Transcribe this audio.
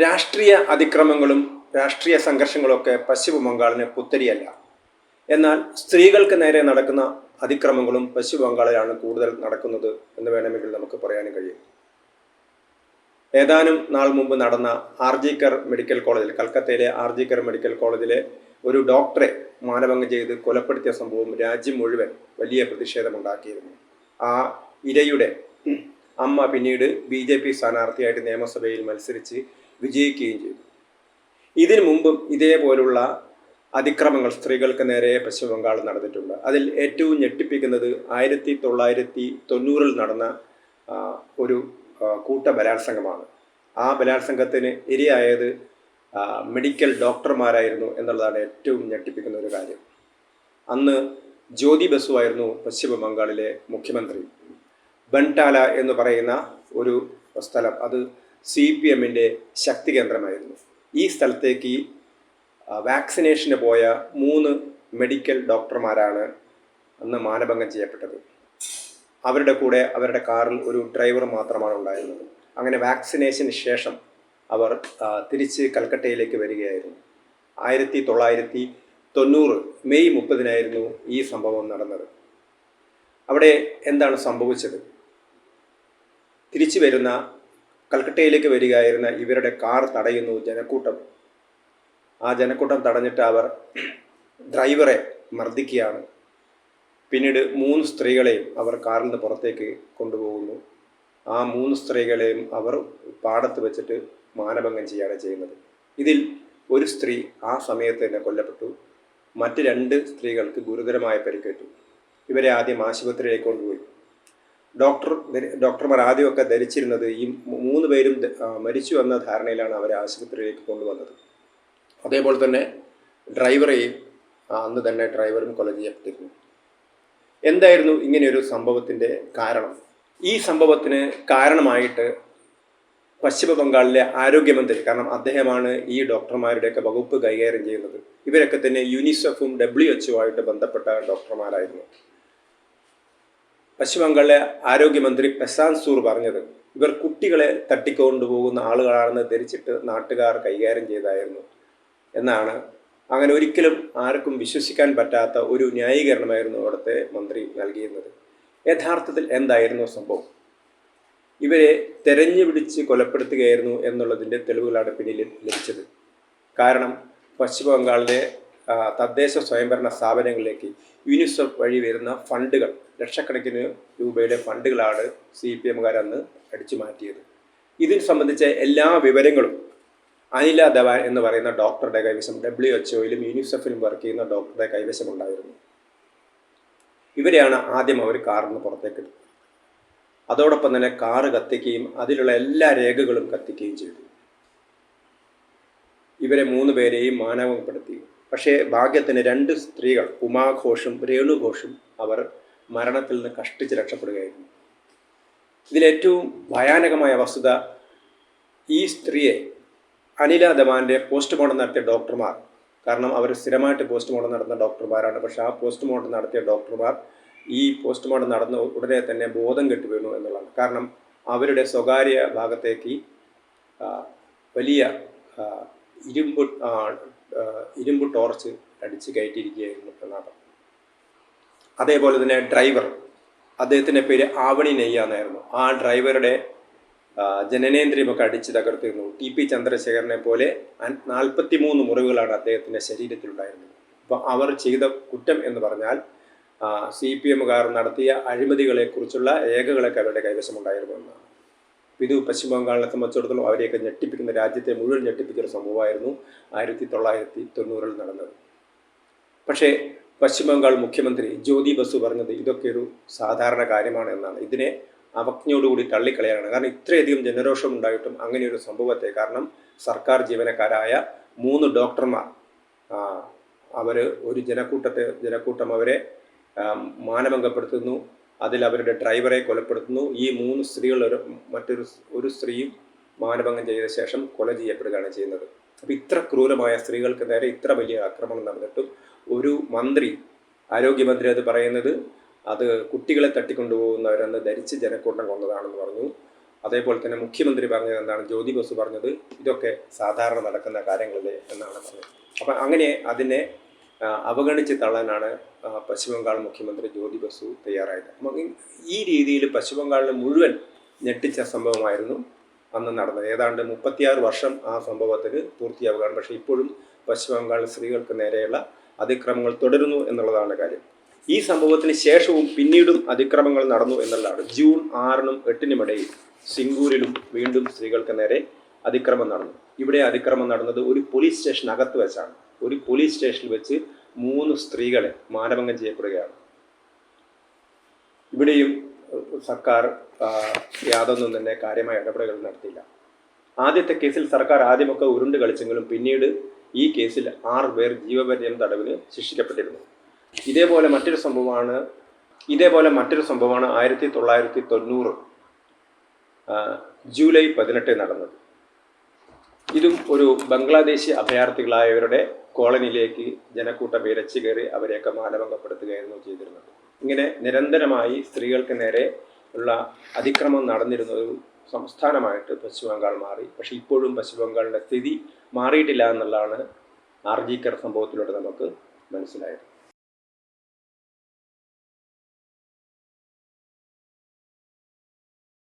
രാഷ്ട്രീയ അതിക്രമങ്ങളും രാഷ്ട്രീയ സംഘർഷങ്ങളൊക്കെ പശ്ചിമ ബംഗാളിന് പുത്തരിയല്ല. എന്നാൽ സ്ത്രീകൾക്ക് നേരെ നടക്കുന്ന അതിക്രമങ്ങളും പശ്ചിമ ബംഗാളിലാണ് കൂടുതൽ നടക്കുന്നത് എന്ന് വേണമെങ്കിൽ നമുക്ക് പറയാനും കഴിയും. ഏതാനും നാൾ മുമ്പ് നടന്ന ആർജിക്കർ മെഡിക്കൽ കോളേജിൽ, കൽക്കത്തയിലെ ആർജിക്കർ മെഡിക്കൽ കോളേജിലെ ഒരു ഡോക്ടറെ മാനഭംഗം ചെയ്ത് കൊലപ്പെടുത്തിയ സംഭവം രാജ്യം മുഴുവൻ വലിയ പ്രതിഷേധമുണ്ടാക്കിയിരുന്നു. ആ ഇരയുടെ അമ്മ പിന്നീട് BJP സ്ഥാനാർത്ഥിയായിട്ട് നിയമസഭയിൽ മത്സരിച്ച് വിജയിക്കുകയും ചെയ്തു. ഇതിനു മുമ്പും ഇതേപോലുള്ള അതിക്രമങ്ങൾ സ്ത്രീകൾക്ക് നേരെ പശ്ചിമ ബംഗാളിൽ നടന്നിട്ടുണ്ട്. അതിൽ ഏറ്റവും ഞെട്ടിപ്പിക്കുന്നത് 1990 നടന്ന ഒരു കൂട്ട ബലാത്സംഗമാണ്. ആ ബലാത്സംഗത്തിന് ഇരയായത് മെഡിക്കൽ ഡോക്ടർമാരായിരുന്നു എന്നുള്ളതാണ് ഏറ്റവും ഞെട്ടിപ്പിക്കുന്ന ഒരു കാര്യം. അന്ന് ജ്യോതി ബസു ആയിരുന്നു പശ്ചിമ ബംഗാളിലെ മുഖ്യമന്ത്രി. ബൻടാല എന്ന് പറയുന്ന ഒരു സ്ഥലം, അത് CPMൻ്റെ ശക്തി കേന്ദ്രമായിരുന്നു. ഈ സ്ഥലത്തേക്ക് വാക്സിനേഷന് പോയ 3 മെഡിക്കൽ ഡോക്ടർമാരാണ് അന്ന് മാനഭംഗം ചെയ്യപ്പെട്ടത്. അവരുടെ കൂടെ അവരുടെ കാറിൽ ഒരു ഡ്രൈവർ മാത്രമാണ് ഉണ്ടായിരുന്നത്. അങ്ങനെ വാക്സിനേഷന് ശേഷം അവർ തിരിച്ച് കൽക്കട്ടയിലേക്ക് വരികയായിരുന്നു. 1990 മെയ് 30 ഈ സംഭവം നടന്നത്. അവിടെ എന്താണ് സംഭവിച്ചത്? തിരിച്ചു വരുന്ന കൽക്കട്ടയിലേക്ക് വരികയായിരുന്ന ഇവരുടെ കാർ തടയുന്നു ജനക്കൂട്ടം. ആ ജനക്കൂട്ടം തടഞ്ഞിട്ട് അവർ ഡ്രൈവറെ മർദ്ദിക്കുകയാണ്. പിന്നീട് 3 സ്ത്രീകളെയും അവർ കാറിൽ നിന്ന് പുറത്തേക്ക് കൊണ്ടുപോകുന്നു. ആ 3 സ്ത്രീകളെയും അവർ പാടത്ത് വെച്ചിട്ട് മാനഭംഗം ചെയ്യുകയാണ് ചെയ്യുന്നത്. ഇതിൽ ഒരു സ്ത്രീ ആ സമയത്ത് തന്നെ കൊല്ലപ്പെട്ടു. മറ്റ് 2 സ്ത്രീകൾക്ക് ഗുരുതരമായ പരിക്കേറ്റു. ഇവരെ ആദ്യം ആശുപത്രിയിലേക്ക് കൊണ്ടുപോയി. ഡോക്ടർമാർ ആദ്യമൊക്കെ ധരിച്ചിരുന്നത് ഈ 3 പേരും മരിച്ചു എന്ന ധാരണയിലാണ് അവരെ ആശുപത്രിയിലേക്ക് കൊണ്ടുവന്നത്. അതേപോലെ തന്നെ ഡ്രൈവറെയും അന്ന് തന്നെ ഡ്രൈവറും കൊല ചെയ്യപ്പെട്ടിരുന്നു. എന്തായിരുന്നു ഇങ്ങനെയൊരു സംഭവത്തിൻ്റെ കാരണം? ഈ സംഭവത്തിന് കാരണമായിട്ട് പശ്ചിമ ബംഗാളിലെ ആരോഗ്യമന്ത്രി, കാരണം അദ്ദേഹമാണ് ഈ ഡോക്ടർമാരുടെയൊക്കെ വകുപ്പ് കൈകാര്യം ചെയ്യുന്നത്. ഇവരൊക്കെ തന്നെ യുനിസെഫും WHO ആയിട്ട് ബന്ധപ്പെട്ട ഡോക്ടർമാരായിരുന്നു. പശ്ചിമ ബംഗാളിലെ ആരോഗ്യമന്ത്രി പ്രശാന്ത് സൂർ പറഞ്ഞത് ഇവർ കുട്ടികളെ തട്ടിക്കൊണ്ടുപോകുന്ന ആളുകളാണെന്ന് ധരിച്ചിട്ട് നാട്ടുകാർ കൈകാര്യം ചെയ്തായിരുന്നു എന്നാണ്. അങ്ങനെ ഒരിക്കലും ആർക്കും വിശ്വസിക്കാൻ പറ്റാത്ത ഒരു ന്യായീകരണമായിരുന്നു അവിടുത്തെ മന്ത്രി നൽകിയിരുന്നത്. യഥാർത്ഥത്തിൽ എന്തായിരുന്നു സംഭവം? ഇവരെ തെരഞ്ഞു പിടിച്ച് കൊലപ്പെടുത്തുകയായിരുന്നു എന്നുള്ളതിൻ്റെ തെളിവുകളാണ് പിന്നിൽ ലഭിച്ചത്. കാരണം പശ്ചിമ ബംഗാളിലെ തദ്ദേശ സ്വയംഭരണ സ്ഥാപനങ്ങളിലേക്ക് യുനിസെഫ് വഴി വരുന്ന ഫണ്ടുകൾ, ലക്ഷക്കണക്കിന് രൂപയുടെ ഫണ്ടുകളാണ് CPMകാർ അന്ന് അടിച്ചു മാറ്റിയത്. ഇതിന് സംബന്ധിച്ച എല്ലാ വിവരങ്ങളും അനില ധവാൻ എന്ന് പറയുന്ന ഡോക്ടറുടെ കൈവശം, WHO-യിലും യുനിസെഫിലും വർക്ക് ചെയ്യുന്ന ഡോക്ടറുടെ കൈവശമുണ്ടായിരുന്നു. ഇവരെയാണ് ആദ്യം അവർ കാറിൽ നിന്ന് പുറത്തേക്ക് എടുത്തത്. അതോടൊപ്പം തന്നെ കാറ് കത്തിക്കുകയും അതിലുള്ള എല്ലാ രേഖകളും കത്തിക്കുകയും ചെയ്തു. ഇവരെ 3 പേരെയും മാനഭംഗപ്പെടുത്തി. പക്ഷേ ഭാഗ്യത്തിന് 2 സ്ത്രീകൾ, ഉമാ ഘോഷും രേണു ഘോഷും, അവർ മരണത്തിൽ നിന്ന് കഷ്ടിച്ച് രക്ഷപ്പെടുകയായിരുന്നു. ഇതിലേറ്റവും ഭയാനകമായ വസ്തുത, ഈ സ്ത്രീയെ അനില ധവാന്റെ പോസ്റ്റ്മോർട്ടം നടത്തിയ ഡോക്ടർമാർ, കാരണം അവർ സ്ഥിരമായിട്ട് പോസ്റ്റ്മോർട്ടം നടത്തുന്ന ഡോക്ടർമാരാണ്, പക്ഷേ ആ പോസ്റ്റ്മോർട്ടം നടത്തിയ ഡോക്ടർമാർ ഈ പോസ്റ്റ്മോർട്ടം നടന്ന ഉടനെ തന്നെ ബോധം കെട്ടു വീണു എന്നുള്ളതാണ്. കാരണം അവരുടെ സ്വകാര്യ ഭാഗത്തേക്ക് വലിയ ഇരുമ്പ് ടോർച്ച് അടിച്ച് കയറ്റിയിരിക്കുകയായിരുന്നു എന്നാണ്. അതേപോലെ തന്നെ ഡ്രൈവർ, അദ്ദേഹത്തിൻ്റെ പേര് ആവണി നെയ്യ എന്നായിരുന്നു. ആ ഡ്രൈവറുടെ ജനനേന്ദ്രിയമൊക്കെ അടിച്ച് തകർത്തിരുന്നു. TP ചന്ദ്രശേഖരനെ പോലെ 43 മുറിവുകളാണ് അദ്ദേഹത്തിൻ്റെ ശരീരത്തിലുണ്ടായിരുന്നത്. അപ്പോൾ അവർ ചെയ്ത കുറ്റം എന്ന് പറഞ്ഞാൽ CPMകാർ നടത്തിയ അഴിമതികളെക്കുറിച്ചുള്ള രേഖകളൊക്കെ അവരുടെ കൈവശമുണ്ടായിരുന്നു എന്നാണ്. ഇത് പശ്ചിമ ബംഗാളിനെ സംബന്ധിച്ചിടത്തോളം അവരെയൊക്കെ ഞെട്ടിപ്പിക്കുന്ന, രാജ്യത്തെ മുഴുവൻ ഞെട്ടിപ്പിക്കുന്ന സംഭവമായിരുന്നു 1990 നടന്നത്. പക്ഷേ പശ്ചിമ ബംഗാൾ മുഖ്യമന്ത്രി ജ്യോതി ബസു പറഞ്ഞത് ഇതൊക്കെ ഒരു സാധാരണ കാര്യമാണ് എന്നാണ്. ഇതിനെ അവജ്ഞയോടുകൂടി തള്ളിക്കളയാണ്. കാരണം ഇത്രയധികം ജനരോഷം ഉണ്ടായിട്ടും അങ്ങനെയൊരു സംഭവത്തെ, കാരണം സർക്കാർ ജീവനക്കാരായ 3 ഡോക്ടർമാർ, അവർ ഒരു ജനക്കൂട്ടം അവരെ മാനഭംഗപ്പെടുത്തുന്നു. അതിൽ അവരുടെ ഡ്രൈവറെ കൊലപ്പെടുത്തുന്നു. ഈ 3 സ്ത്രീകൾ, മറ്റൊരു സ്ത്രീയും മാനഭംഗം ചെയ്ത ശേഷം കൊല ചെയ്യപ്പെടുകയാണ് ചെയ്യുന്നത്. അപ്പോൾ ഇത്ര ക്രൂരമായ സ്ത്രീകൾക്ക് നേരെ ഇത്ര വലിയ ആക്രമണം നടന്നിട്ടും ഒരു മന്ത്രി, ആരോഗ്യമന്ത്രി അത് പറയുന്നത് അത് കുട്ടികളെ തട്ടിക്കൊണ്ടുപോകുന്നവരെന്ന് ധരിച്ച് ജനക്കൂട്ടം കൊന്നതാണെന്ന് പറഞ്ഞു. അതേപോലെ തന്നെ മുഖ്യമന്ത്രി പറഞ്ഞത് എന്താണ്, ജ്യോതി ബസു പറഞ്ഞത് ഇതൊക്കെ സാധാരണ നടക്കുന്ന കാര്യങ്ങളല്ലേ എന്നാണ് പറഞ്ഞത്. അപ്പം അങ്ങനെ അതിനെ അവഗണിച്ച് തള്ളാനാണ് പശ്ചിമ ബംഗാൾ മുഖ്യമന്ത്രി ജ്യോതി ബസു തയ്യാറായത്. അപ്പം ഈ രീതിയിൽ പശ്ചിമ ബംഗാളിൽ മുഴുവൻ ഞെട്ടിച്ച സംഭവമായിരുന്നു അന്ന് നടന്നത്. ഏതാണ്ട് 36 വർഷം ആ സംഭവത്തിന് പൂർത്തിയാവുകയാണ്. പക്ഷേ ഇപ്പോഴും പശ്ചിമ ബംഗാളിൽ സ്ത്രീകൾക്ക് നേരെയുള്ള അതിക്രമങ്ങൾ തുടരുന്നു എന്നുള്ളതാണ് കാര്യം. ഈ സംഭവത്തിന് ശേഷവും പിന്നീടും അതിക്രമങ്ങൾ നടന്നു എന്നുള്ളതാണ്. ജൂൺ 6-നും 8-നും ഇടയിൽ സിംഗൂരിലും വീണ്ടും സ്ത്രീകൾക്ക് നേരെ അതിക്രമം നടന്നു. ഇവിടെ അതിക്രമം നടന്നത് ഒരു പോലീസ് സ്റ്റേഷനകത്ത് വെച്ചാണ്. ഒരു പോലീസ് സ്റ്റേഷനിൽ വെച്ച് 3 സ്ത്രീകളെ മാനഭംഗം ചെയ്യപ്പെടുകയാണ്. ഇവിടെയും സർക്കാർ യാതൊന്നും തന്നെ കാര്യമായ ഇടപെടലുകൾ നടത്തിയില്ല. ആദ്യത്തെ കേസിൽ സർക്കാർ ആദ്യമൊക്കെ ഉരുണ്ട് കളിച്ചെങ്കിലും പിന്നീട് ഈ കേസിൽ 6 പേർ ജീവപര്യന്തം തടവിന് ശിക്ഷിക്കപ്പെട്ടിരുന്നു. ഇതേപോലെ മറ്റൊരു സംഭവമാണ് 1990 ജൂലൈ 18 നടന്നത്. ഇതും ഒരു ബംഗ്ലാദേശി അഭയാർത്ഥികളായവരുടെ കോളനിയിലേക്ക് ജനക്കൂട്ടം ഇരച്ചു കയറി അവരെയൊക്കെ മാനഭംഗപ്പെടുത്തുകയായിരുന്നു ചെയ്തിരുന്നത്. ഇങ്ങനെ നിരന്തരമായി സ്ത്രീകൾക്ക് നേരെ ഉള്ള അതിക്രമം നടന്നിരുന്ന ഒരു സംസ്ഥാനമായിട്ട് പശ്ചിമ ബംഗാൾ മാറി. പക്ഷേ ഇപ്പോഴും പശ്ചിമ ബംഗാളിൻ്റെ സ്ഥിതി മാറിയിട്ടില്ല എന്നുള്ളതാണ് RG കർ സംഭവത്തിലൂടെ നമുക്ക് മനസ്സിലായത്.